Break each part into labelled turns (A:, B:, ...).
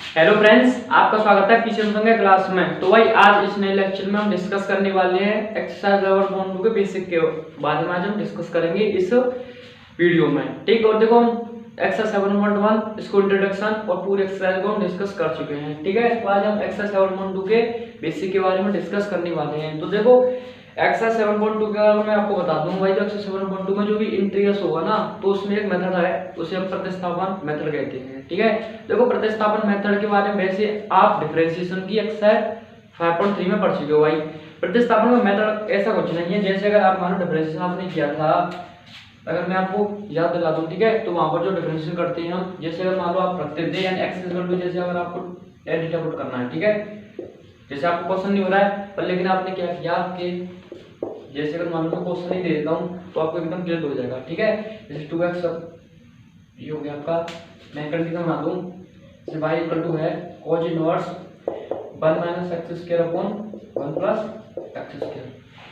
A: Hello friends, आपका स्वागत है पीछे संगे क्लास में। तो भाई आज इस नए लेक्चर में हम डिस्कस करने वाले हैं एक्सरसाइज 11.2 के बेसिक के बारे में। आज हम डिस्कस करेंगे इस वीडियो में, ठीक। और देखो हम एक्सरसाइज 7.1 इसको इंट्रोडक्शन और पूरे एक्सरसाइज को हम डिस्कस कर चुके हैं, ठीक है। तो आज हम एक्सरसाइज 7.2 के बेसिक के बारे में डिस्कस करने वाले हैं। तो देखो एक्सरसाइज 7.2 के बारे में आपको बता दूं भाई, तो एक्सरसाइज 7.2 में जो भी इंटीग्रल्स होगा ना, तो उसमें एक मेथड है, उसे हम प्रतिस्थापन मेथड कहते हैं, ठीक है। देखो प्रतिस्थापन मेथड के बारे में वैसे आप डिफरेंशिएशन की एक्सरसाइज 5.3 में पढ़ चुके हो भाई। प्रतिस्थापन का मेथड ऐसा कुछ नहीं है, जैसे अगर आप मानो डिफरेंशिएशन आपने किया था, अगर मैं आपको याद दिला दूं, ठीक है, तो वहां पर जो डिफरेंशिएशन करते हैं हम, जैसे अगर मान लो आप रखते थे यानी x इक्वल टू, जैसे अगर आपको tan थीटा पुट करना है, ठीक है, जैसे आपको क्वेश्चन नहीं हो रहा है पर लेकिन आपने क्या किया कि जैसे अगर मान लो क्वेश्चन ही दे देता हूँ तो आपको एकदम क्लियर हो जाएगा, ठीक है। जैसे 2x ये हो गया आपका, मैं कंडीशन बना दूं, जैसे y इक्वल टू है cos inverse 1 minus x square upon 1 plus x square,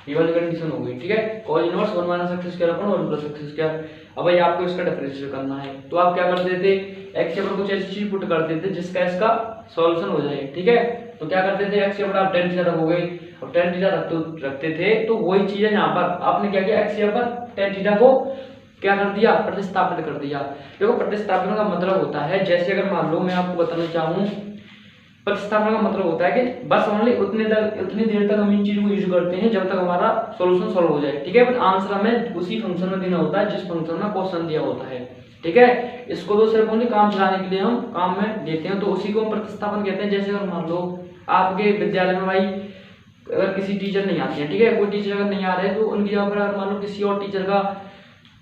A: ये वाली कंडीशन हो गई, ठीक है। cos inverse 1 minus x square upon 1 plus x square. अब भाई आपको इसका डिफरेंशिएशन करना है, तो आप क्या करते थे, x के ऊपर कुछ ऐसी चीज पुट करते थे जिसका इसका सॉल्यूशन हो जाए, ठीक है। तो क्या करते थे, x के ऊपर आप tan थीटा रखोगे, और tan थीटा रखते थे, तो वही चीज है यहाँ पर आपने क्या किया, x के ऊपर tan थीटा को क्या कर दिया, प्रतिस्थापित कर दिया। देखो प्रतिस्थापन का मतलब होता है, जैसे अगर मान लो मैं आपको बताना चाहूँ, प्रतिस्थापन का मतलब होता है कि बस ओनली उतनी देर तक हम इन चीजों को यूज करते हैं जब तक हमारा सॉल्यूशन सॉल्व हो जाए, ठीक है। बट आंसर हमें उसी फंक्शन में देना होता है जिस फंक्शन में क्वेश्चन दिया होता है, ठीक है। इसको तो सिर्फ ओनली काम चलाने के लिए हम काम में देते हैं, तो उसी को हम प्रतिस्थापन कहते हैं। जैसे अगर मान लो आपके विद्यालय में भाई अगर किसी टीचर नहीं आती है, ठीक है, कोई टीचर अगर नहीं आ रहे तो उनकी जगह पर अगर मान लो किसी और टीचर का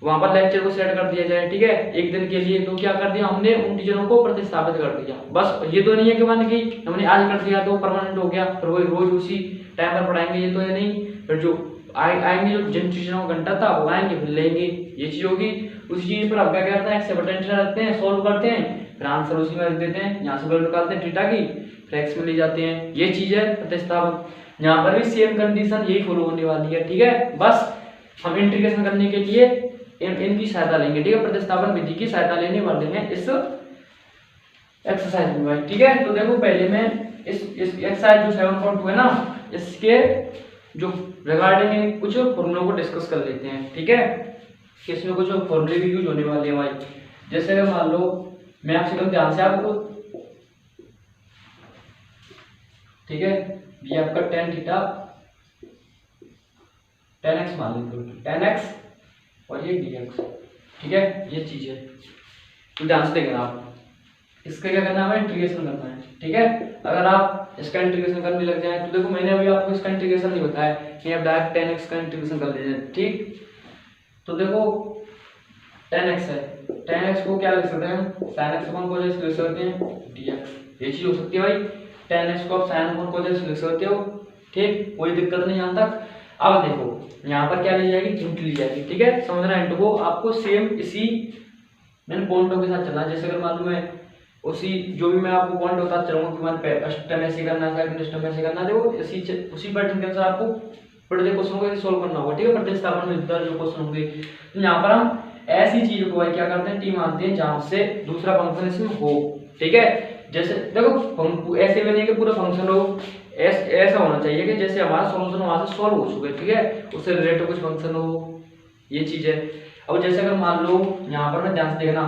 A: वहां पर लेक्चर को सेट कर दिया जाए, ठीक है, एक दिन के लिए, तो क्या कर दिया हमने, उन टीचरों को प्रतिस्थापित कर दिया। बस ये तो नहीं है कि मान कि हमने आज कर दिया तो परमानेंट हो गया, फिर वही रोज उसी टाइम पर पढ़ाएंगे, ये तो है नहीं। फिर जो आएंगे, जो जिन टीचरों का घंटा था वो आएंगे, फिर लेंगे, ये चीज होगी। उसी चीज पर अब क्या करते हैं, एक्स से पोटेंशियल रखते हैं, सोल्व करते हैं, फिर आंसर उसी में रख देते हैं, यहाँ से वैल्यू निकालते हैं थीटा की, फिर एक्स में ले जाते हैं, ये चीज है प्रतिस्थापन। यहाँ पर भी सेम कंडीशन यही फॉलो होने वाली है, ठीक है। बस हम इंटीग्रेशन करने के लिए इनकी सहायता लेंगे, ठीक है, प्रतिस्थापन विधि की सहायता लेने वाले हैं इस एक्सरसाइज में, ठीक है। तो देखो पहले मैं इस एक्सरसाइज जो 7.2 है ना, इसके जो रिगार्डिंग कुछ फॉर्मूलों को डिस्कस कर लेते हैं, ठीक है। इसमें कुछ फॉर्मूले भी यूज होने वाले हैं भाई। जैसे अगर मान लो मैं आपसे कहूं ध्यान से आपको, ठीक है, ये आपका tan थीटा tan x मान लीजिए, tan x और ये dx, ठीक है, ये चीज है। तो ध्यान से देखना आप, इसका क्या करना है, इंटीग्रेशन करना है, ठीक है। अगर आप इसका इंटीग्रेशन करने लग जाए तो देखो मैंने अभी आपको इसका इंटीग्रेशन नहीं बताया कि आप डायरेक्ट tan x का इंटीग्रेशन कर लीजिए, ठीक। तो देखो tan x है, tan x को क्या लिख सकते हैं हम, sin x upon cos x लिख सकते हैं dx, ये चीज हो सकती है भाई। tan x को आप sin अपॉन cos x लिख सकते हो, ठीक, कोई दिक्कत नहीं यहाँ तक। अब देखो यहाँ पर क्या ली जाएगी, इंटू ली जाएगी, ठीक है, समझना। इंटू को आपको सेम इसी मैंने पॉइंटों के साथ चलना। जैसे अगर मान लो मैं उसी जो भी मैं आपको पॉइंट बताता चलूंगा कि मैंने फर्स्ट टाइम ऐसे करना है, सेकंड टाइम ऐसे करना है, देखो उसी पैटर्न के अनुसार आपको बड़े क्वेश्चन को सोल्व करना होगा, ठीक है। प्रतिस्थापन में जो क्वेश्चन होंगे, तो यहाँ पर हम ऐसी चीज को क्या करते हैं, टी मानते हैं जहां से दूसरा फंक्शन इसमें हो, ठीक है। जैसे देखो ऐसे में नहीं कि पूरा फंक्शन हो, ऐसा होना चाहिए कि जैसे हमारा सॉल्यूशन वहां से सॉल्व हो चुके, ठीक है, उससे रिलेटेड कुछ फंक्शन हो, ये चीज है। अब जैसे अगर मान लो यहाँ पर मैं ध्यान से देखना,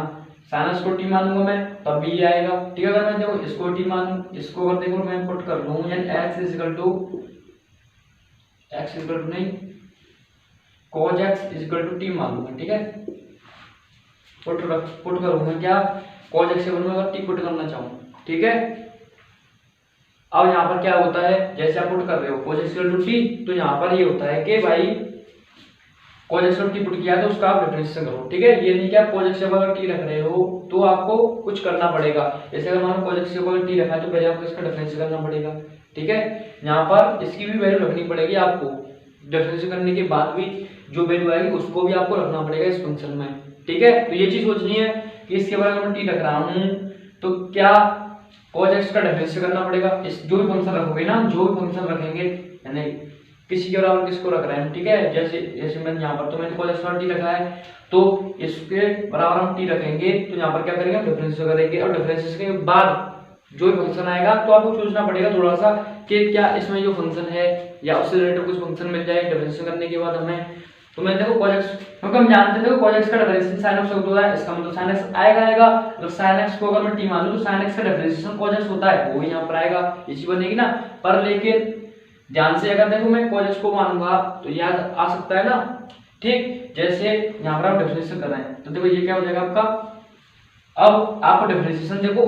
A: साइनस को टी मानूंगा मैं तब भी ये आएगा, ठीक है। अगर मैं देखो इसको टी मानूं, इसको अगर देखो मैं पुट कर लूं, यानी x इक्वल टू नहीं cos x equal to T मान लूंगा, ठीक है। पुट करूंगा क्या, cos x इक्वल में अगर टी पुट करना चाहूं, ठीक है। अब यहाँ पर क्या होता है, जैसे आप पुट कर रहे हो cos x equal to T, तो यहाँ पर ये होता है कि भाई cos x equal T put किया तो उसका आप डिफरेंशिएशन करो, ठीक है। ये नहीं कि आप cos x इक्वल टी रख रहे हो तो आपको कुछ करना पड़ेगा। जैसे अगर मान लो cos x इक्वल टी रखा है तो पहले आपको इसका डिफरेंशिएशन करना पड़ेगा, ठीक है। यहाँ पर इसकी भी वैल्यू रखनी पड़ेगी आपको, डिफरेंशिएशन करने के बाद भी जो वैल्यू आएगी उसको भी आपको रखना पड़ेगा इस फंक्शन में, ठीक है। तो ये चीज सोचनी है कि इसके बाद अगर मैं टी रख रहा हूँ तो क्या cos x का डिफरेंशिएशन करना पड़ेगा। इस जो भी फंक्शन रखोगे ना, जो भी फंक्शन रखेंगे, यानी किसी के बराबर किसको रख रहे हैं, ठीक है। जैसे जैसे मैंने यहाँ पर तो मैंने cos x टी रखा है, तो इसके बराबर हम टी रखेंगे, तो यहाँ पर क्या करेंगे, डिफरेंशिएशन करेंगे, और डिफरेंशिएशन के बाद जो भी फंक्शन आएगा तो आपको सोचना पड़ेगा थोड़ा सा कि क्या इसमें जो फंक्शन है या उससे रिलेटेड कुछ फंक्शन मिल जाए डिफरेंशिएशन करने के बाद हमें। तो मैं देखो cos x, क्योंकि हम जानते थे cos x का डिफरेंशिएशन sin x होता है, इसका मतलब sin x आएगा। तो sin x को अगर मैं t मान लूं तो sin x का डिफरेंशिएशन cos x होता है, वो ही यहाँ पर आएगा, ये चीज बनेगी ना। पर लेकिन ध्यान से अगर देखो मैं cos x को मानूंगा तो याद आ सकता है ना, ठीक। जैसे यहाँ पर आप डिफरेंशिएशन कर रहे हैं तो देखो ये क्या हो जाएगा आपका, अब आपको डिफरेंशिएशन देखो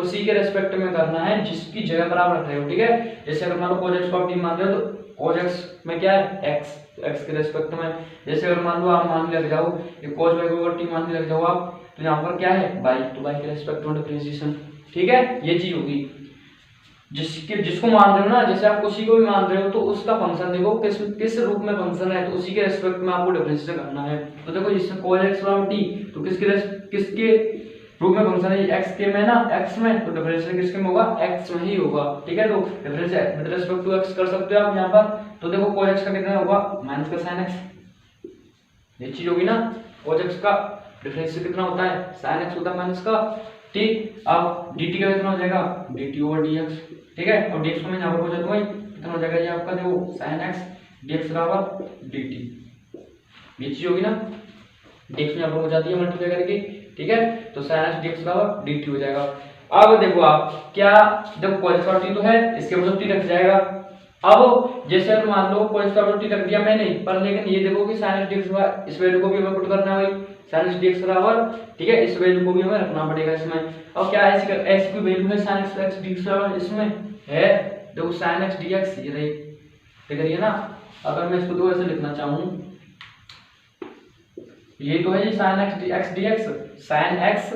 A: उसी के रेस्पेक्ट में करना है जिसकी जगह पर आप रख रहे हो, ठीक है। जैसे अगर मान लो cos x को आप t मान रहे हो तो cos x में क्या है x, तो x के रेस्पेक्ट में। जैसे अगर मान लो आप मान के लग जाओ ये cos y को अगर t मान के लग जाओ आप, तो यहाँ पर क्या है y, तो y के रेस्पेक्ट में डिफरेंशिएशन, ठीक है। ये चीज होगी जिसको मान रहे हो ना, जैसे आप किसी को भी मान रहे हो तो उसका फंक्शन देखो किस रूप में फंक्शन है, तो उसी के रेस्पेक्ट में आपको डिफरेंशिएशन करना है। तो देखो जिसमें cos x बराबर t, तो किसके रूप में फंक्शन है, x के में ना, x में, तो डिफरेंशिएशन किसके में होगा, x में ही होगा, ठीक है। तो differentiation with respect to x कर सकते हो आप यहाँ पर। तो देखो cos x का कितना होगा, माइनस का sin x, ये चीज होगी ना। cos x का डिफरेंशिएशन कितना होता है, sin x होता है माइनस का, ठीक। अब dt का कितना हो जाएगा, dt ओवर dx, ठीक है। अब dx को मैं यहाँ पर पहुंचा दूंगा, कितना हो जाएगा ये आपका देखो sin x dx बराबर dt, ये चीज होगी ना। dx में यहाँ पर हो जाती है मल्टीप्लाई करके, ठीक है। तो sin x dx बराबर dt हो जाएगा। अब देखो आप क्या, जब cos का t तो है, इसके बाद t रख जाएगा। अब जैसे अगर मान लो cos का t रख दिया मैंने, पर लेकिन ये देखो कि sin x dx इस वैल्यू को भी हमें पुट करना है भाई, sin x dx बराबर, ठीक है, इस वैल्यू को भी हमें रखना पड़ेगा इसमें। अब क्या ऐसी कोई वैल्यू है sin x dx बराबर इसमें है, देखो sin x dx ये रही, ठीक है ना। अगर मैं इसको दो ऐसे लिखना चाहूँ, ये तो है जी sin x dx, sin x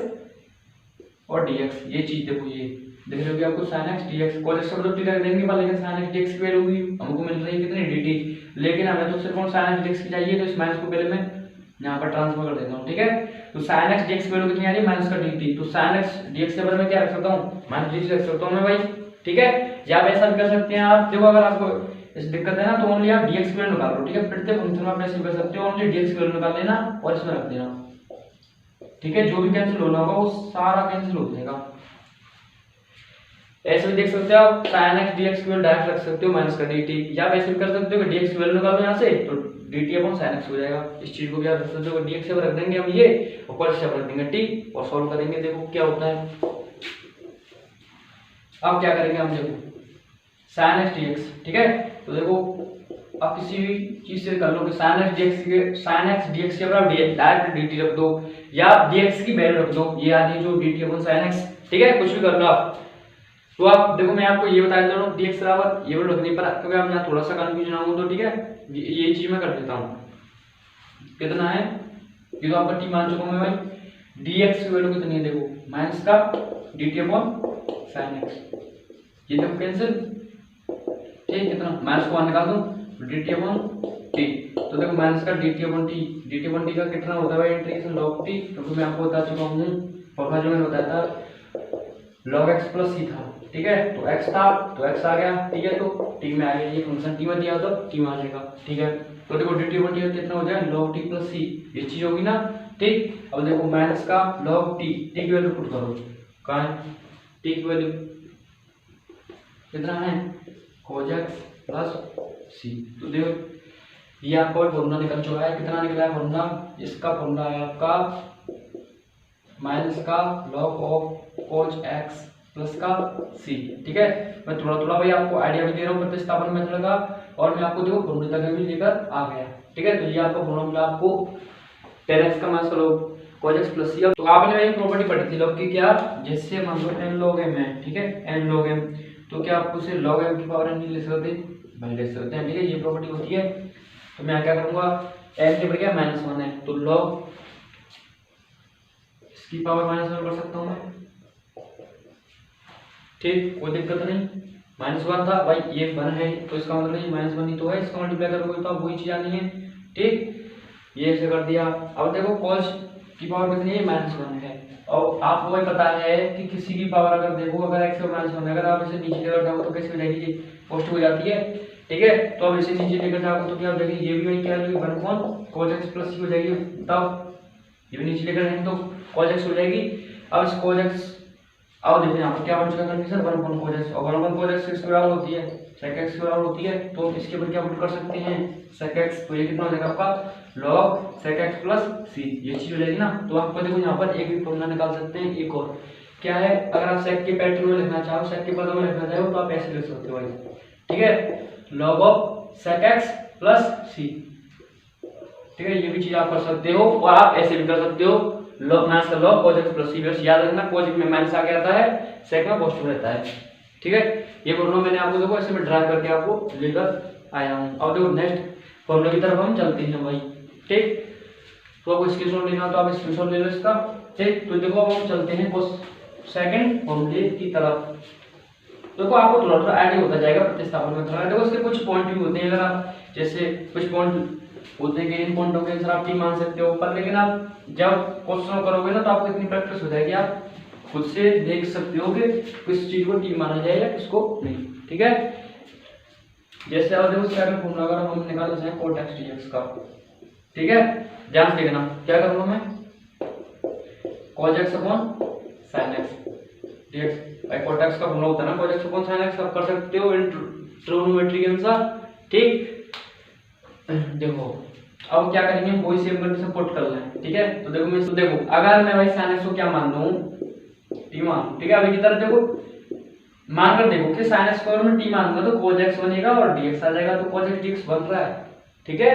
A: और dx, ये चीज देखो ये देख रहे हो कि आपको sin x dx cos x का मतलब t रख देंगे, पर लेकिन sin x dx की वैल्यू भी हमको मिल रही है कितनी dt, लेकिन हमें तो सिर्फ sin x dx की चाहिए, तो इस माइनस को पहले मैं यहाँ पर ट्रांसफर कर देता हूँ, ठीक है। तो sin x dx की वैल्यू कितनी आ रही है, माइनस का dt, तो sin x dx के बराबर में क्या रख सकता हूँ, माइनस dt रख सकता हूँ मैं भाई, ठीक है। या आप ऐसा भी कर सकते हैं आप, देखो अगर आपको इस दिक्कत है ना तो ओनली आप dx की वैल्यू निकाल लो, ठीक है। प्रत्येक फंक्शन में आप ऐसे कर सकते हो, ओनली dx की वैल्यू निकाल लेना और इसमें रख देना, ठीक है। जो भी कैंसिल होना होगा वो सारा कैंसिल हो जाएगा। ऐसे भी देख सकते हो आप sin x dx की वैल्यू डायरेक्ट रख सकते हो माइनस का dt, या आप ऐसे भी कर सकते हो कि dx की वैल्यू निकालो यहाँ से तो dt अपॉन sin x हो जाएगा। इस चीज को भी आप रख सकते हो, dx से रख देंगे हम ये और cos से रख देंगे t और सॉल्व करेंगे, देखो क्या होता है। अब क्या करेंगे हम, देखो sin x dx, ठीक है। तो देखो आप किसी भी चीज से कर लो कि sin x dx के बराबर डायरेक्ट dt रख दो या dx की वैल्यू रख दो, ये आ रही है जो dt अपॉन sin x, ठीक है। कुछ भी कर लो आप। तो आप देखो मैं आपको ये बता देता हूँ dx बराबर ये वैल्यू रखने पर, क्योंकि आप यहाँ थोड़ा सा कंफ्यूज ना हो तो, ठीक है। ये चीज मैं कर देता हूँ, कितना है ये तो आपका t मान चुका हूँ मैं भाई, dx की वैल्यू कितनी है देखो माइनस का dt अपॉन sin x, ये देखो कैंसिल, ठीक। कितना माइनस को निकाल दूं dt अपॉन t, तो देखो माइनस का dt अपॉन t का कितना होता है भाई इंटीग्रेशन log t, क्योंकि मैं आपको बता चुका हूँ फॉर्मूला जो मैंने बताया था log x प्लस c था, ठीक है। तो x था तो x आ गया, ठीक है। तो t में आ गया, ये फंक्शन t में दिया तो t में आ जाएगा, ठीक है। तो देखो dt अपॉन t कितना हो जाएगा log t प्लस c, ये चीज होगी ना, ठीक। अब देखो माइनस का log t की वैल्यू पुट करो, कहाँ है t की वैल्यू कितना है cos x प्लस c, तो देखो ये आपका फॉर्मूला निकल चुका है, कितना निकला है फॉर्मूला, इसका फॉर्मूला है आपका माइनस का log of cos x plus का c, ठीक है। मैं थोड़ा थोड़ा भाई आपको आइडिया भी दे रहा हूँ प्रतिस्थापन मेथड का, और मैं आपको देखो फॉर्मूला तक भी लेकर आ गया, ठीक है। तो ये आपका फॉर्मूला आपको tan x का minus cos x plus c। तो आपने ये प्रॉपर्टी पढ़ी थी log की, क्या जैसे मान लो n log m है, ठीक है, n log m, तो क्या आपको उसे log m की पावर n ले सकते भाई, ले सकते हैं, ठीक है। ये प्रॉपर्टी होती है। तो मैं क्या करूंगा, n के बजाय -1 है तो log इसकी पावर -1 कर सकता हूं मैं, ठीक, कोई दिक्कत नहीं। -1 था भाई, ये 1 है तो इसका मतलब ये -1 ही तो है, इसका मल्टीप्लाई करोगे तो आप वही चीज आनी है, ठीक। ये ऐसे कर दिया। अब देखो cos की पावर कितनी है, -1 है, और आपको भाई पता है कि किसी की पावर अगर देखो अगर x और -1 है, अगर आप इसे नीचे लेकर जाओ तो कैसे हो जाएगी, पॉजिटिव हो जाती है, ठीक है। तो अब इसे नीचे लेकर जाओगे तो क्या हो जाएगी, ये भी भाई क्या हो जाएगी 1 cos x प्लस c हो जाएगी, बताओ ये भी नीचे लेकर जाएंगे तो cos x हो जाएगी। अब इस cos x अब देखिए यहाँ पर क्या बन चुका कंडीशन 1 अपॉन cos x, और 1 अपॉन cos x किसके बराबर होती है, sec x के बराबर होती है, तो इसके ऊपर क्या पुट कर सकते हैं sec x, तो ये कितना हो जाएगा आपका log sec x plus c, ये चीज हो जाएगी ना। तो आपको देखो यहाँ पर एक भी फॉर्मूला निकाल सकते हैं, एक और क्या है, अगर आप sec के पैटर्न में लिखना चाहो, sec के पदों में लिखना चाहो तो आप ऐसे लिख सकते हो भाई, ठीक है, log of sec x plus c, ठीक है, ये भी चीज आप कर सकते हो, और आप ऐसे भी कर सकते हो log माइनस का log cos x plus c, बस याद रखना cos x में माइनस आगे आता है, sec में पॉजिटिव रहता है, ठीक है। ये फॉर्मूला मैंने आपको देखो ऐसे में ड्रा करके आपको लेकर आया हूँ। अब देखो नेक्स्ट फॉर्मूला की तरफ हम चलते हैं भाई, ठीक, तो आपको स्क्रीनशॉट लेना तो आप स्क्रीनशॉट ले लो इसका, ठीक। तो देखो अब हम चलते हैं सेकंड फॉर्मूले की तरफ। देखो आपको थोड़ा थोड़ा आइडिया होता जाएगा प्रतिस्थापन में, थोड़ा देखो इसके कुछ पॉइंट भी होते हैं, अगर आप जैसे कुछ पॉइंट होते हैं कि इन पॉइंटों के आंसर आप टी मान सकते हो, पर लेकिन आप जब क्वेश्चन करोगे ना तो आपको इतनी प्रैक्टिस हो जाएगी, आप खुद से देख सकते हो कि किस चीज को टी माना जाए या किसको नहीं, ठीक है। जैसे अब देखो सेकंड फॉर्मूला अगर हम निकालना चाहें cot x dx का, ठीक है, ध्यान से देखना क्या करूंगा मैं, cos x upon sin x dx, भाई cot x का फॉर्मूला होता है ना cos x upon sin x, आप कर सकते हो इन ट्रिग्नोमेट्री के अनुसार, ठीक। देखो अब क्या करेंगे, वही सेम कंडीशन पुट कर लें, ठीक है। तो देखो मैं देखो अगर मैं भाई sin x को क्या मान लूं t मान, ठीक है, अभी की तरह देखो मान कर देखो कि sin x को अगर मैं t मानूंगा तो cos x बनेगा और dx आ जाएगा, तो cos x dx बन रहा है, ठीक है।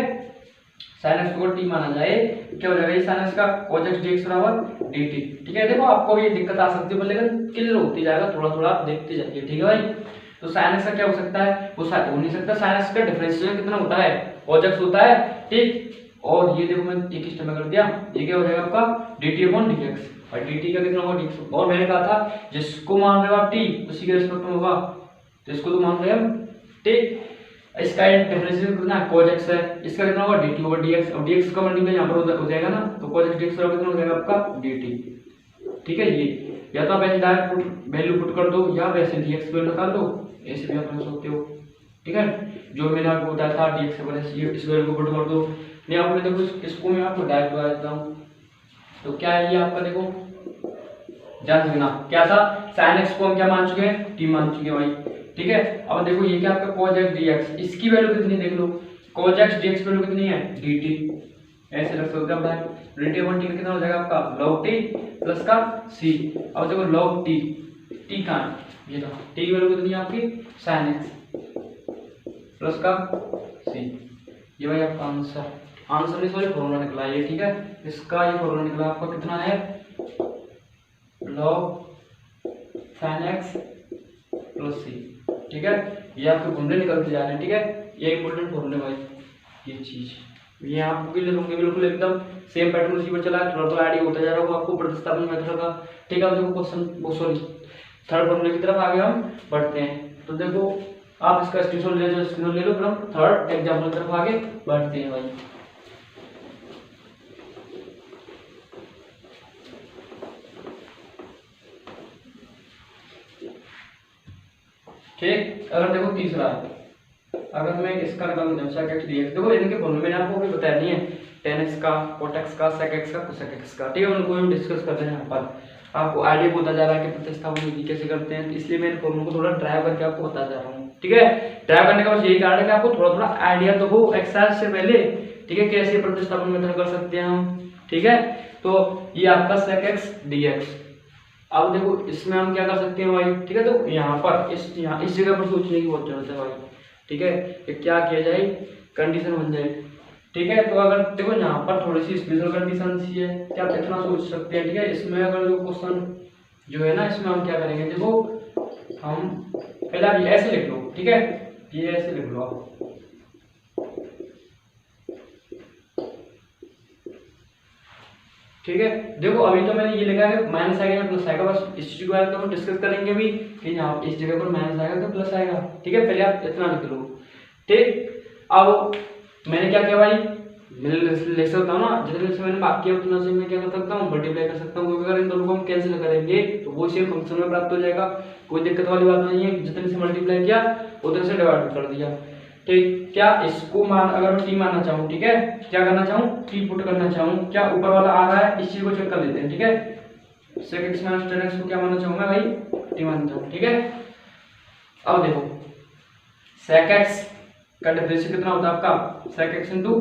A: sin x को t माना जाए क्या हो जाएगा, ये sin x का cos x dx बराबर dt, ठीक है। देखो आपको ये दिक्कत आ सकती है लेकिन क्लियर होती जाएगा, थोड़ा थोड़ा आप देखते जाइए, ठीक है भाई। तो sin x का क्या हो सकता है, वो हो नहीं सकता, sin x का डिफरेंशियल कितना होता है, cos x होता है, ठीक। और ये देखो मैं एक स्टेप में कर दिया, ये क्या हो जाएगा आपका dt अपॉन dx, और dt का कितना होगा dx, और मैंने कहा था जिसको मान रहे हो आप t उसी के रिस्पेक्ट में होगा, तो इसको तो मान रहे हैं हम, ठीक। इसका डिफरेंशियल कितना है cos x है, इसका कितना होगा dt ओवर dx, और dx का मल्टीप्लाई यहां पर हो जाएगा ना, तो cos x dx बराबर कितना हो जाएगा आपका dt, ठीक है। ये या तो आप ऐसे डायरेक्ट वैल्यू पुट कर दो या वैसे dx वैल्यू निकाल दो, ऐसे भी आप कर सकते हो, ठीक है। जो मैंने आपको बताया था dx के बजाय इस वैल्यू को पुट कर दो, नहीं आपने देखो इसको मैं आपको डायरेक्ट बता देता हूं, तो क्या है ये आपका देखो ध्यान रखना क्या था, sin x को हम क्या मान चुके हैं, t मान चुके हैं भाई, ठीक है। अब देखो ये क्या आपका cos x dx, इसकी वैल्यू कितनी देख लो, cos x dx वैल्यू कितनी है dt, ऐसे रख सकते हो भाई, dt अपॉन t कितना हो जाएगा आपका log t प्लस का c, अब देखो log t, t कहां है, ये रहा, t की वैल्यू कितनी है आपकी sin x प्लस का c, ये भाई आपका आंसर नहीं सॉरी फॉर्मूला निकला ये, ठीक है। इसका ये फॉर्मूला निकला आपका कितना है log sin x plus c, ठीक है। ये आपके फॉर्मूले निकलते जा रहे हैं, ठीक है, ये इंपॉर्टेंट फॉर्मूले भाई, ये चीज ये आपको क्लियर होंगे बिल्कुल एकदम सेम पैटर्न उसी पर चला है, थोड़ा थोड़ा आइडिया होता जा रहा होगा आपको प्रतिस्थापन मेथड का, ठीक है। अब देखो क्वेश्चन सॉरी थर्ड फॉर्मूले की तरफ आगे हम बढ़ते हैं, तो देखो आप इसका स्क्रीनशॉट ले लो, स्क्रीनशॉट ले लो, फिर हम थर्ड एग्जांपल की तरफ आगे बढ़ते हैं भाई। ठीक, अगर देखो तीसरा अगर मैं इसका निकाल दूं sec x dx, देखो इनके फॉर्मूले मैंने आपको अभी बताया नहीं है, tan x का cot x का sec x का cosec x का, ठीक है, उनको हम डिस्कस कर रहे हैं यहाँ पर, आपको आइडिया होता जा रहा है कि प्रतिस्थापन विधि कैसे करते हैं, तो इसलिए मैं फॉर्मूले को थोड़ा ड्राइव करके आपको बता जा रहा हूँ, ठीक है। ड्राइव करने का बस यही कारण है कि आपको थोड़ा थोड़ा आइडिया तो हो एक्सरसाइज से पहले, ठीक है, कैसे प्रतिस्थापन मेथड कर सकते हैं हम, ठीक है। तो ये आपका sec x dx, अब देखो इसमें हम क्या कर सकते हैं भाई, ठीक है, तो यहाँ पर इस जगह पर सोचने की बहुत जरूरत है भाई, ठीक है, कि क्या किया जाए कंडीशन बन जाए, ठीक है। तो अगर देखो यहाँ पर थोड़ी सी स्पेशल कंडीशन सी है कि आप इतना सोच सकते हैं, ठीक है। इसमें अगर जो क्वेश्चन जो है ना, इसमें हम क्या करेंगे, देखो हम पहले आप ये ऐसे लिख लो, ठीक है, ये ऐसे लिख लो आप, ठीक है। देखो अभी तो मैंने ये लिखा है माइनस आएगा या प्लस आएगा, बस इस चीज को तो हम डिस्कस करेंगे भी कि यहाँ इस जगह पर माइनस आएगा तो प्लस आएगा, ठीक है, पहले आप इतना लिख लो, ठीक। अब मैंने क्या किया भाई, मैं लिख सकता हूँ ना, जितने से मैंने बात किया उतना से मैं क्या कर सकता हूँ, मल्टीप्लाई कर सकता हूँ, क्योंकि अगर इन दोनों को हम कैंसिल करेंगे तो वो सेम फंक्शन में प्राप्त हो जाएगा, कोई दिक्कत वाली बात नहीं है, जितने से मल्टीप्लाई किया उतने से डिवाइड कर दिया, ठीक। क्या इसको मान अगर मैं टी मानना चाहूँ, ठीक है, क्या करना चाहूँ टी पुट करना चाहूँ, क्या ऊपर वाला आ रहा है, इस चीज को चेक कर लेते हैं, ठीक है। sec x minus tan x को क्या मानना चाहूंगा भाई, टी मानना चाहूंगा। ठीक है, अब देखो sec x का डिफरेंशियल कितना होता है आपका, sec x into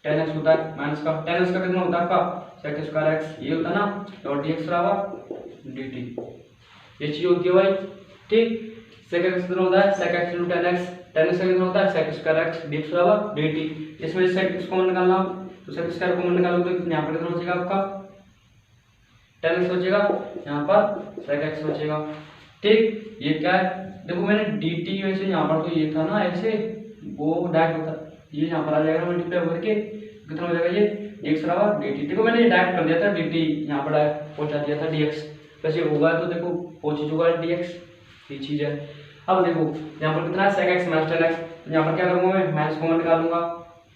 A: tan x होता है, माइनस का tan x का कितना होता है आपका sec स्क्वायर x, ये होता है ना, डॉट dx बराबर dt, ये चीज होती है भाई। ठीक, sec x कितना होता है sec x into tan x, tan x का कितना होता है sec स्क्वायर x dx बराबर dt, इसमें sec x कॉमन निकालना, तो sec स्क्वायर कॉमन निकालो तो यहाँ पर कितना बचेगा आपका tan x बचेगा, यहाँ पर sec x बचेगा। ठीक, ये क्या है, देखो मैंने dt वैसे यहाँ पर तो ये था ना ऐसे, वो डायरेक्ट होता, ये यहाँ पर आ जाएगा मल्टीप्लाई करके, कितना हो जाएगा ये dx बराबर dt। देखो मैंने डायरेक्ट कर दिया था, dt यहाँ पर पहुंचा दिया था dx, वैसे होगा तो देखो पहुंच चुका है dx, ये चीज है। अब देखो यहाँ पर कितना है sec x minus tan x, यहाँ पर क्या करूंगा मैं, माइनस कॉमन निकालूंगा,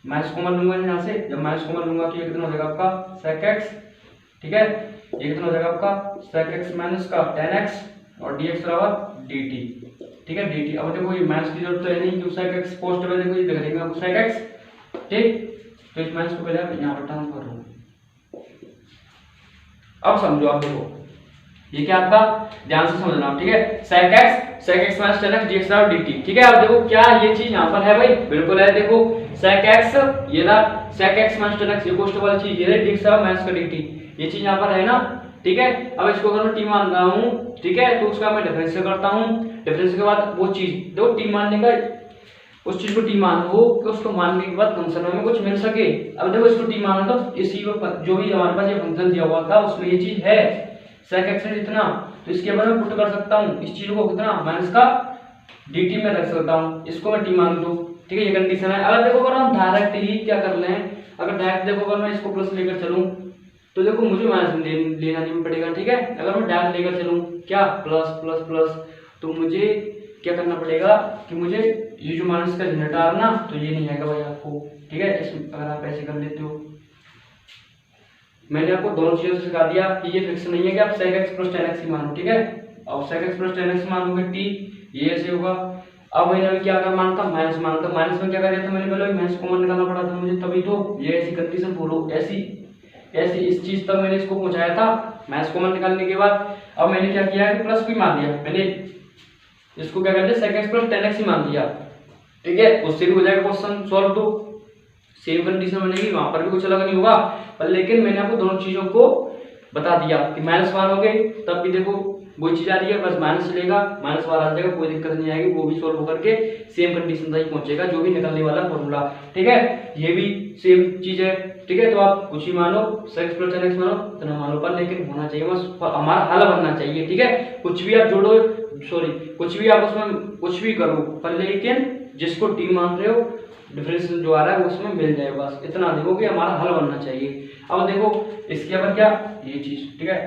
A: माइनस कॉमन लूंगा यहाँ से, जब माइनस कॉमन लूंगा तो ये कितना हो जाएगा आपका sec x। ठीक है, ये कितना हो जाएगा आपका sec x माइनस का tan x और dx बराबर dt। ठीक है, dt। अब देखो ये माइनस की जरूरत तो है नहीं, sec x पॉजिटिव है, देखो ये लिख देंगे आपको sec x। ठीक, तो इस माइनस को पहले यहाँ पर ट्रांसफर करूँ। अब समझो, आप देखो ये क्या आपका, ध्यान से समझना। ठीक है, sec x minus tan x dx बराबर dt। ठीक है, अब देखो क्या ये चीज यहाँ पर है भाई, बिल्कुल है। देखो sec x, ये ना sec x minus tan x, ये पॉजिटिव वाली चीज, ये dx बराबर माइनस का dt, ये चीज यहाँ पर है ना। ठीक है, अब इसको अगर मैं t मान रहा हूँ, ठीक है, तो उसका मैं डिफरेंशियल करता हूँ, डिफरेंशियल के बाद वो चीज देखो t मानने का, उस चीज को t मान लो कि उसको मानने के बाद फंक्शन में कुछ मिल सके। अब देखो इसको t मान लो, इसी जो भी हमारे पास ये फंक्शन दिया हुआ था उसमें ये चीज है sec x इतना, तो इसके बाद मैं पुट कर सकता हूँ इस चीज को कितना, माइनस का dt में रख सकता हूँ, इसको मैं t मान लूँ। ठीक है, ये कंडीशन है। अगर देखो अगर हम डायरेक्ट ही क्या कर लें, अगर डायरेक्ट देखो अगर मैं इसको प्लस लेकर चलूँ तो देखो मुझे माइनस लेना नहीं पड़ेगा। ठीक है, अगर मैं डायरेक्ट लेकर चलूँ क्या प्लस प्लस प्लस, तो मुझे क्या करना पड़ेगा कि मुझे ये जो माइनस का जनरेटर आ ना, तो ये नहीं आएगा भाई आपको। ठीक है, अगर आप ऐसे कर लेते हो, मैंने आपको दोनों चीजों से सिखा दिया कि ये फिक्स नहीं है कि आप sec x plus tan x ही मानो। ठीक है, और sec x plus tan x मानोगे t, ये ऐसे होगा। अब मैंने क्या क्या माना था, माइनस माना था, माइनस में क्या कर रहा था मैंने, पहले माइनस कॉमन निकालना पड़ा था मुझे, तभी तो ये ऐसी कंडीशन फॉलो, ऐसी ऐसी इस चीज तक मैंने इसको पहुंचाया था माइनस कॉमन निकालने के बाद। अब मैंने क्या किया है, प्लस भी मान दिया, मैंने इसको क्या कर दिया sec x plus tan x ही मान दिया। ठीक है, उससे भी हो जाएगा क्वेश्चन सॉल्व, तो सेम कंडीशन बनेगी, वहां पर भी कुछ अलग नहीं होगा, पर लेकिन मैंने आपको दोनों चीजों को बता दिया कि माइनस मानोगे तब भी देखो वही चीज आ रही है, बस माइनस चलेगा, माइनस वाला आ जाएगा, कोई दिक्कत नहीं आएगी, वो भी सॉल्व होकर के सेम कंडीशन तक पहुंचेगा जो भी निकलने वाला फॉर्मूला। ठीक है, ये भी सेम चीज है। ठीक है, तो आप कुछ ही मानो, sec प्लस tan x मानो, इतना मानो, पर लेकिन होना चाहिए बस हमारा हल बनना चाहिए। ठीक है, कुछ भी आप जोड़ो, सॉरी कुछ भी आप उसमें कुछ भी करो, पर लेकिन जिसको t मान रहे हो डिफरेंशियल जो आ रहा है वो उसमें मिल जाए, बस इतना देखो कि हमारा हल बनना चाहिए। अब देखो इसके ऊपर क्या ये चीज, ठीक है,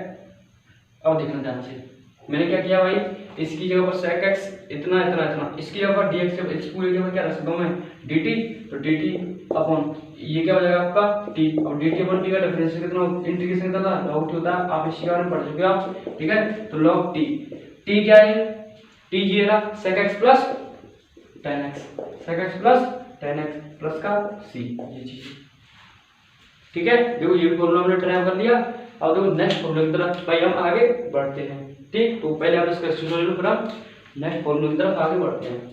A: अब देखना ध्यान से, मैंने क्या किया भाई, इसकी जगह पर sec x इतना इतना इतना, इसकी जगह पर dx, इस पूरी जगह क्या रख सकता हूं मैं dt, तो dt अपॉन ये क्या हो जाएगा आपका t, और dt अपॉन t का डिफरेंशियल कितना, इंटीग्रेशन कितना था, log t होता है, आप इसके बारे में पढ़ चुके हो आप। ठीक है, तो log t, t क्या है, t ये रहा sec x plus tan x, sec x plus tan x plus का c, ये चीज। ठीक है, देखो ये भी फॉर्मूला हमने ड्राइव कर लिया। अब देखो नेक्स्ट फॉर्मूला की तरफ भाई हम आगे बढ़ते हैं। ठीक, तो पहले आप इसका स्क्रीनशॉट ले लो, फिर हम नेक्स्ट फॉर्मूला की तरफ आगे बढ़ते हैं।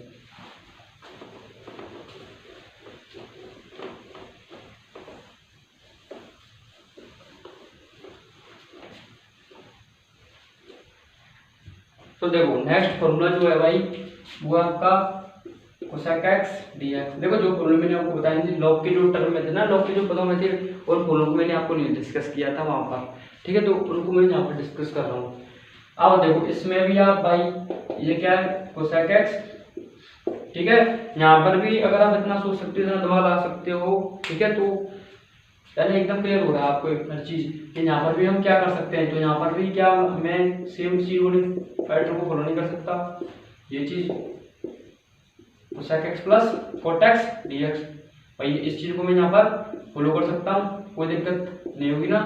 A: तो देखो नेक्स्ट फॉर्मूला जो है भाई वो आपका cosec x dx। देखो जो फॉर्मूला मैंने आपको बताया थी, लॉग के जो टर्म में थे ना, लॉग के जो पदों में थे, और फॉर्मूला को मैंने आपको नहीं डिस्कस किया था वहां पर। ठीक है, तो उनको मैं यहाँ पर डिस्कस कर रहा हूँ। अब देखो इसमें भी आप भाई ये क्या है cosec x। ठीक है, यहाँ पर भी अगर आप इतना सोच सकते हो, इतना दिमाग लगा सकते हो। ठीक है, तो पहले एकदम क्लियर हो रहा है आपको हर चीज कि यहाँ पर भी हम क्या कर सकते हैं, तो यहाँ पर भी क्या मैं सेम चीज पैटर्न को फॉलो नहीं कर सकता, ये चीज cosec x plus cot x dx, भाई इस चीज को मैं यहाँ पर फॉलो कर सकता हूँ, कोई दिक्कत नहीं होगी ना।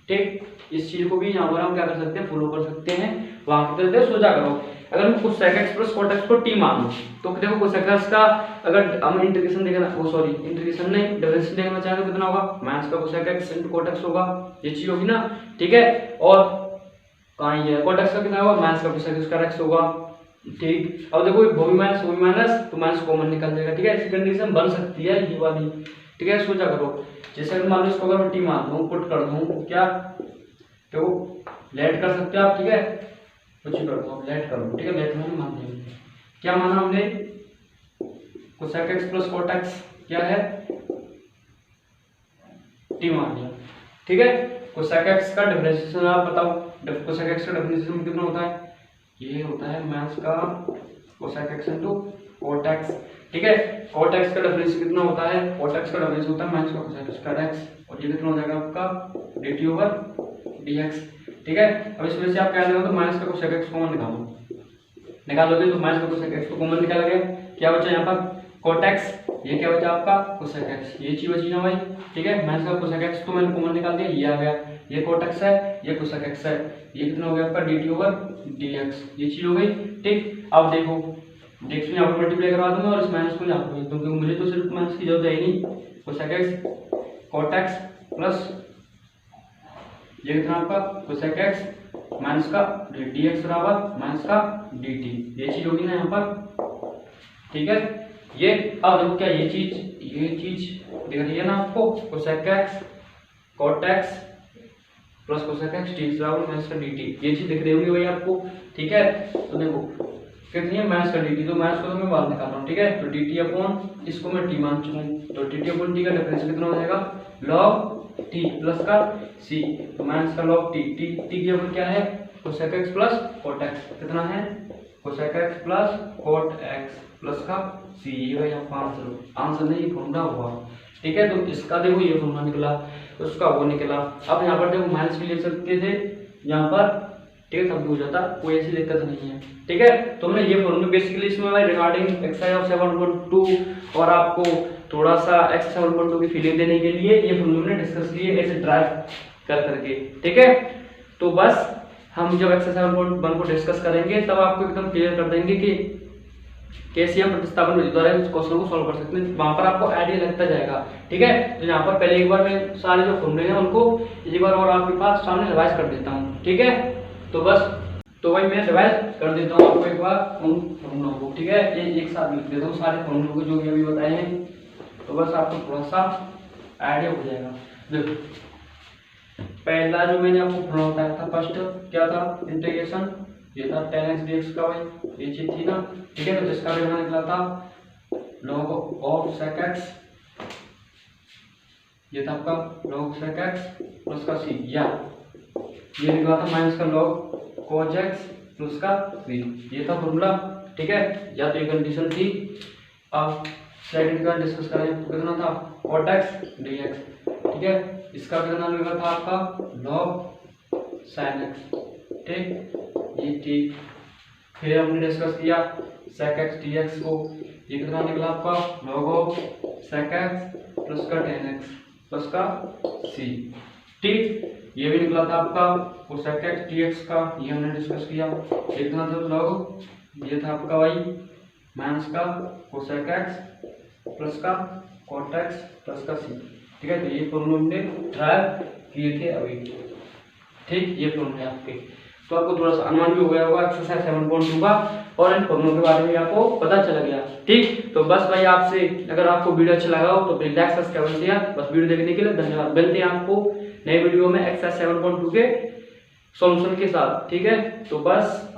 A: ठीक, इस चीज को भी यहाँ पर हम क्या कर सकते हैं, फॉलो कर सकते हैं, वहां की तरह सोचा करो। अगर मैं cosec x plus cot x को t मानूं, तो देखो cosec x का अगर हम इंटीग्रेशन देखना, वो सॉरी इंटीग्रेशन नहीं डिफरेंशियल देखना चाहें तो कितना होगा, माइनस का cosec x into cot x होगा, ये चीज होगी ना। ठीक है, और कहाँ ही है, कोटेक्स का कितना होगा माइनस का कोसेक का x होगा। ठीक, अब देखो वो भी माइनस तो माइनस कॉमन निकल जाएगा। ठीक है, ऐसी कंडीशन बन सकती है ये वाली। ठीक है, सोचा करो जैसे मान लो इसको अगर मैं टी मान दूँ, पुट कर दूँ क्या, तो लेट कर सकते हो आप। ठीक है, कुछ भी कर दो आप, लेट कर दो। ठीक है, लेट में मान देंगे क्या माना हमने, cosec x plus cot x क्या है, टी मान लिया। ठीक है, कोसेक एक्स का डिफरेंशिएशन आप बताओ, कोसेक एक्स का डिफरेंशिएशन कितना होता है, ये होता है माइनस का cosec x into cot x. ठीक है, कोट एक्स का डिफरेंशियल कितना होता है, कोट एक्स का डिफरेंशियल होता है माइनस का कोसेक स्क्वायर एक्स, और ये कितना हो जाएगा आपका dt ओवर dx। ठीक है, अब इसमें से आप क्या लेंगे तो माइनस का कोसेक एक्स कॉमन निकालोगे तो माइनस का कोसेक एक्स तो कॉमन निकाल गया, क्या बचा यहाँ पर कोट एक्स, ये क्या बचा आपका कोसेक एक्स, ये चीज बची ना भाई। ठीक है, माइनस का कोसेक एक्स तो मैंने कॉमन निकाल दिया, ये आ गया, ये कोट एक्स है, ये कोसेक एक्स है, ये कितना हो गया आपका dt ओवर dx, ये चीज हो गई। ठीक, अब देखो x में यहाँ पर मल्टीप्लाई करवा दूंगा और इस माइनस को यहाँ पर, क्योंकि मुझे तो सिर्फ माइनस की जरूरत है ही नहीं, cosec x cot x plus ये कितना आपका कोसेक एक्स माइनस का dx बराबर माइनस का dt, ये चीज होगी ना यहाँ पर। ठीक है, ये अब देखो क्या ये चीज दिख रही है ना आपको, cosec x cot x plus cosec x dx बराबर माइनस का dt, ये चीज दिख रही होगी भाई आपको। ठीक है, तो देखो कितनी है माइनस का dt, तो माइनस को तो मैं बाहर निकाल रहा हूँ। ठीक है, तो dt अपॉन इसको मैं t मान चुका हूँ, तो dt अपॉन t का डिफरेंशियल कितना हो जाएगा log t प्लस का c, तो माइनस का log t की जगह क्या है cosec x plus cot x, कितना है cosec x plus coat x plus का c, ये भाई आपका आंसर नहीं फॉर्मूला हुआ। ठीक है, तो इसका देखो ये फॉर्मूला निकला, उसका वो निकला। अब यहाँ पर देखो माइनस भी ले सकते थे यहाँ पर, ठीक है, तब भी हो जाता, कोई ऐसी दिक्कत नहीं है। ठीक है, तो हमने ये फॉर्मूला बेसिकली इसमें भाई रिगार्डिंग एक्सरसाइज ऑफ 7.2 और आपको थोड़ा सा एक्सरसाइज 7.2 की फीलिंग देने के लिए ये फॉर्मूला ने डिस्कस किए ऐसे ड्राइव कर करके। ठीक है, तो बस हम जब एक्सरसाइज 7.1 को डिस्कस करेंगे तब आपको एकदम क्लियर कर देंगे कि कैसे हम प्रतिस्थापन विधि द्वारा इस क्वेश्चन को सॉल्व कर सकते हैं, वहां पर आपको आइडिया लगता जाएगा। ठीक है, तो यहाँ पर पहले एक बार मैं सारे जो फॉर्मूले हैं उनको एक बार और आपके पास सामने रिवाइज कर देता हूँ। ठीक है, तो बस तो भाई मैं रिवाइज कर देता हूँ आपको एक बार उन फॉर्मूलों को। ठीक है, ये एक साथ लिख देता हूँ सारे फॉर्मूलों को जो भी अभी बताए हैं, तो बस आपको थोड़ा सा आइडिया हो जाएगा। देखो पहला जो मैंने आपको फॉर्मूला बताया था फर्स्ट क्या था, इंटीग्रेशन, ये था tan x dx का भाई, ये चीज थी ना। ठीक है, तो जिसका भी मैंने निकला था log of sec x, ये था आपका log sec x प्लस का c, या ये निकला था माइनस का log cos x प्लस का c, ये था फॉर्मूला। ठीक है, या तो ये कंडीशन थी। अब सेकंड का डिस्कस करें तो कितना था cot x dx। ठीक है, इसका कितना निकला था आपका log sin x। ठीक, ये ठीक, फिर हमने डिस्कस किया sec x dx को, ये कितना निकला आपका log of sec x plus का tan x प्लस का c। ठीक, ये भी निकला था आपका cosec x dx का, ये हमने डिस्कस किया, ये कितना था log, ये था आपका भाई माइनस का cosec x प्लस का cot x प्लस का c। ठीक है, तो ये फॉर्मूले हमने ड्राइव किए थे अभी। ठीक, ये फॉर्मूले आपके, तो आपको थोड़ा सा अनुमान भी हो गया होगा एक्सरसाइज 7.2 का, और इन फॉर्मूलों के बारे में आपको पता चला गया। ठीक, तो बस भाई आपसे अगर आपको वीडियो अच्छा लगा हो तो प्लीज लाइक सब्सक्राइब शेयर। बस वीडियो देखने के लिए धन्यवाद, मिलते हैं आपको नए वीडियो में एक्सरसाइज 7.2 के सॉल्यूशन के साथ। ठीक है, तो बस